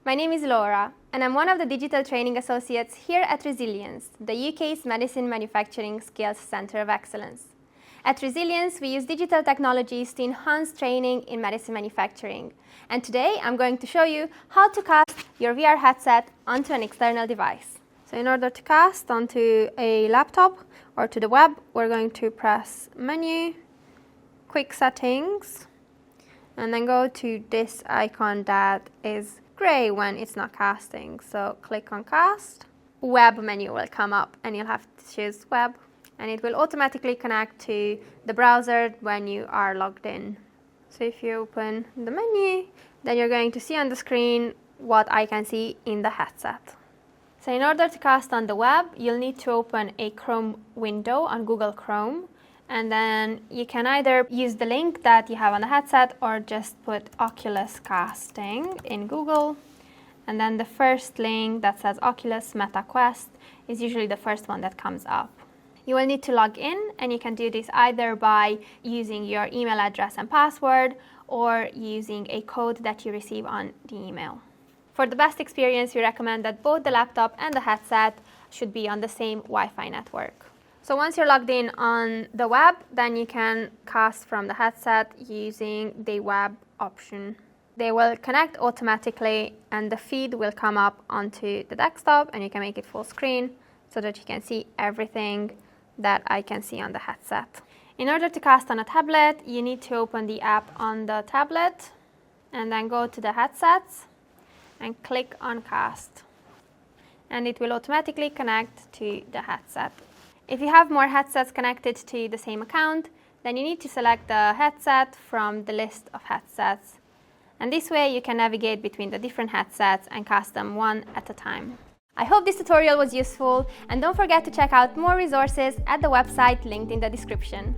My name is Laura, and I'm one of the Digital Training Associates here at Resilience, the UK's Medicine Manufacturing Skills Centre of Excellence. At Resilience, we use digital technologies to enhance training in medicine manufacturing. And today, I'm going to show you how to cast your VR headset onto an external device. So in order to cast onto a laptop or to the web, we're going to press Menu, Quick Settings, and then go to this icon that is gray when it's not casting. So click on Cast. Web menu will come up and you'll have to choose Web, and it will automatically connect to the browser when you are logged in. So if you open the menu, then you're going to see on the screen what I can see in the headset. So in order to cast on the web, you'll need to open a Chrome window on Google Chrome, and then you can either use the link that you have on the headset or just put Oculus Casting in Google, and then the first link that says Oculus Meta Quest is usually the first one that comes up. You will need to log in, and you can do this either by using your email address and password or using a code that you receive on the email. For the best experience, we recommend that both the laptop and the headset should be on the same Wi-Fi network. So once you're logged in on the web, then you can cast from the headset using the web option. They will connect automatically and the feed will come up onto the desktop, and you can make it full screen so that you can see everything that I can see on the headset. In order to cast on a tablet, you need to open the app on the tablet and then go to the headsets and click on Cast. And it will automatically connect to the headset. If you have more headsets connected to the same account, then you need to select the headset from the list of headsets. And this way you can navigate between the different headsets and cast them one at a time. I hope this tutorial was useful, and don't forget to check out more resources at the website linked in the description.